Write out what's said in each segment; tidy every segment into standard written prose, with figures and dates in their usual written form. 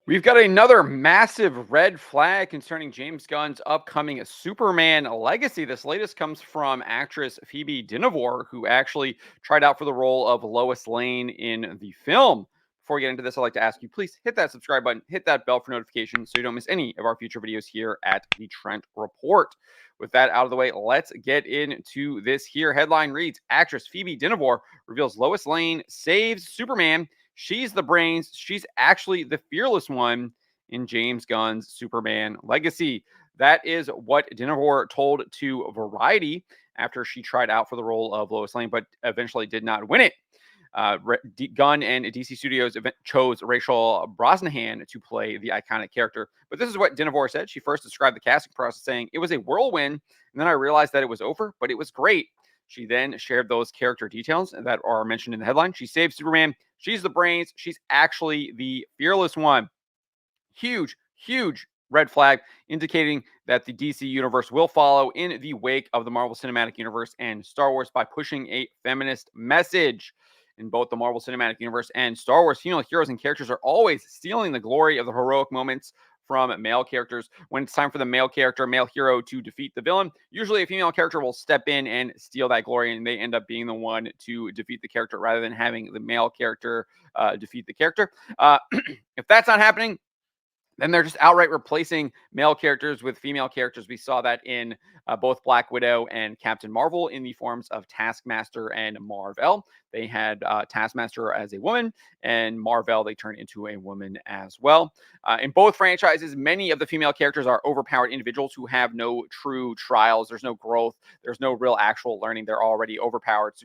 We've got another massive red flag concerning James Gunn's upcoming Superman legacy. This latest comes from actress Phoebe Dynevor, who actually tried out for the role of Lois Lane in the film. Before we get into this, I'd like to ask you, please hit that subscribe button, hit that bell for notifications so you don't miss any of our future videos here at the Trent Report. With that out of the way, let's get into this here. Headline reads, actress Phoebe Dynevor reveals Lois Lane saves Superman. She's the brains. She's actually the fearless one in James Gunn's Superman legacy. That is what Dynevor told to Variety after she tried out for the role of Lois Lane, but eventually did not win it. Gunn and DC Studios chose Rachel Brosnahan to play the iconic character. But this is what Dynevor said. She first described the casting process saying, "It was a whirlwind, and then I realized that it was over, but it was great." She then shared those character details that are mentioned in the headline. She saved Superman. She's the brains. She's actually the fearless one. Huge, huge red flag indicating that the DC universe will follow in the wake of the Marvel Cinematic Universe and Star Wars by pushing a feminist message. In both the Marvel Cinematic Universe and Star Wars, female heroes and characters are always stealing the glory of the heroic moments from male characters. When it's time for the male hero to defeat the villain, usually a female character will step in and steal that glory, and they end up being the one to defeat the character rather than having the male character defeat the character. If that's not happening, then they're just outright replacing male characters with female characters. We saw that in both Black Widow and Captain Marvel in the forms of Taskmaster and Mar-Vell. They had Taskmaster as a woman, and Mar-Vell they turned into a woman as well. In both franchises, many of the female characters are overpowered individuals who have no true trials. There's no growth. There's no real actual learning. They're already overpowered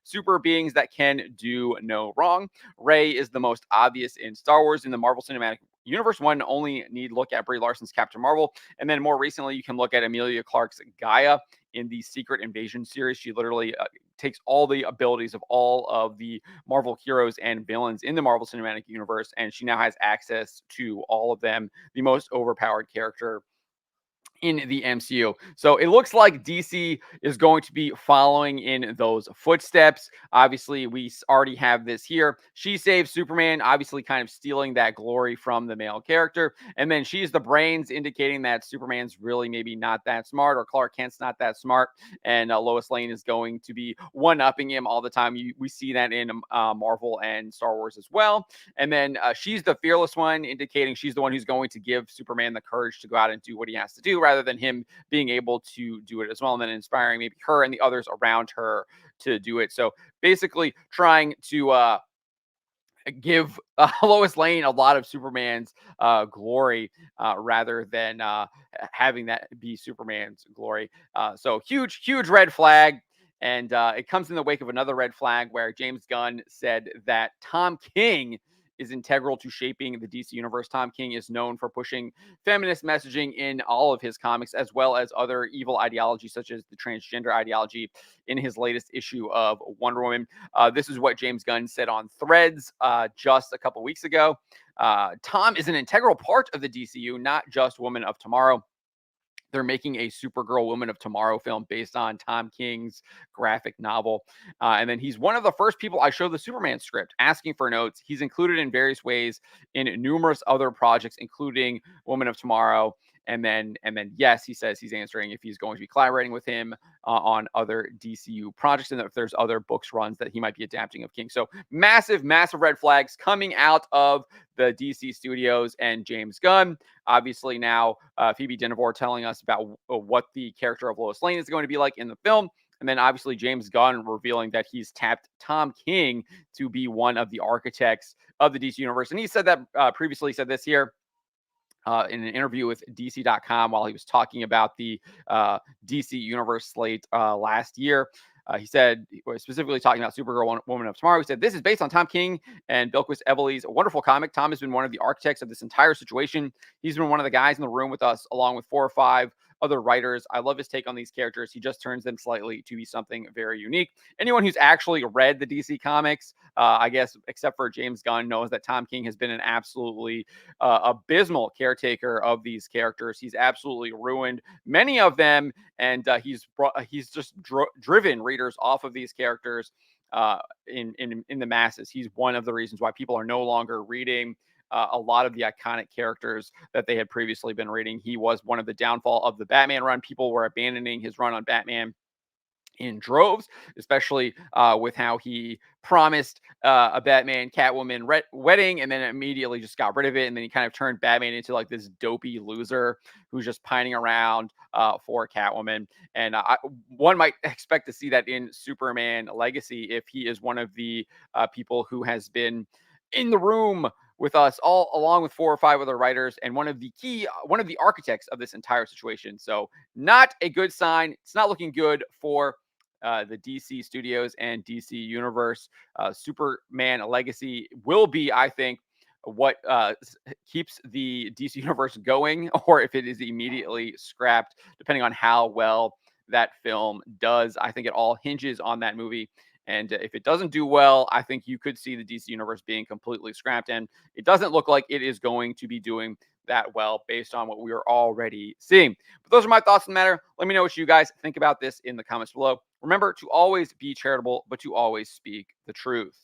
super beings that can do no wrong. Rey is the most obvious in Star Wars. In the Marvel Cinematic Universe, one only need look at Brie Larson's Captain Marvel, and then more recently you can look at Emilia Clarke's Gaia in the Secret Invasion series. She literally takes all the abilities of all of the Marvel heroes and villains in the Marvel Cinematic Universe, and she now has access to all of them. The most overpowered character in the MCU. So it looks like DC is going to be following in those footsteps. Obviously, we already have this here. She saves Superman, obviously kind of stealing that glory from the male character. And then she's the brains, indicating that Superman's really maybe not that smart, or Clark Kent's not that smart. And Lois Lane is going to be one-upping him all the time. We see that in Marvel and Star Wars as well. And then she's the fearless one, indicating she's the one who's going to give Superman the courage to go out and do what he has to do, rather than him being able to do it as well, and then inspiring maybe her and the others around her to do it. So basically trying to give Lois Lane a lot of Superman's glory rather than having that be Superman's glory. So huge red flag. And it comes in the wake of another red flag where James Gunn said that Tom King is integral to shaping the DC universe. Tom King is known for pushing feminist messaging in all of his comics, as well as other evil ideologies, such as the transgender ideology in his latest issue of Wonder Woman. This is what James Gunn said on Threads just a couple weeks ago. Tom is an integral part of the DCU, not just Woman of Tomorrow. They're making a Supergirl Woman of Tomorrow film based on Tom King's graphic novel. And then he's one of the first people I showed the Superman script, asking for notes. He's included in various ways in numerous other projects, including Woman of Tomorrow. And then, yes, he says he's answering if he's going to be collaborating with him on other DCU projects, and if there's other books runs that he might be adapting of King. So massive red flags coming out of the DC studios and James Gunn. Obviously now Phoebe Dynevor telling us about what the character of Lois Lane is going to be like in the film. And then obviously James Gunn revealing that he's tapped Tom King to be one of the architects of the DC universe. And he said that previously, said this here in an interview with DC.com while he was talking about the DC Universe slate last year. He said, he was specifically talking about Supergirl Woman of Tomorrow. He said, "This is based on Tom King and Bilquis Evely's wonderful comic. Tom has been one of the architects of this entire situation. He's been one of the guys in the room with us, along with 4 or 5 other writers. I love his take on these characters. He just turns them slightly to be something very unique." Anyone who's actually read the DC comics, I guess, except for James Gunn, knows that Tom King has been an absolutely abysmal caretaker of these characters. He's absolutely ruined many of them, and he's just driven readers off of these characters in the masses. He's one of the reasons why people are no longer reading a lot of the iconic characters that they had previously been reading. He was one of the downfall of the Batman run. People were abandoning his run on Batman in droves, especially with how he promised a Batman Catwoman wedding and then immediately just got rid of it. And then he kind of turned Batman into like this dopey loser who's just pining around for Catwoman. And one might expect to see that in Superman Legacy if he is one of the people who has been in the room with us all along with 4 or 5 other writers and one of the architects of this entire situation. So not a good sign. It's not looking good for the DC studios and DC universe. Superman Legacy will be, I think, what keeps the DC universe going, or if it is immediately scrapped, depending on how well that film does. I think it all hinges on that movie. And if it doesn't do well, I think you could see the DC universe being completely scrapped. And it doesn't look like it is going to be doing that well based on what we are already seeing. But those are my thoughts on the matter. Let me know what you guys think about this in the comments below. Remember to always be charitable, but to always speak the truth.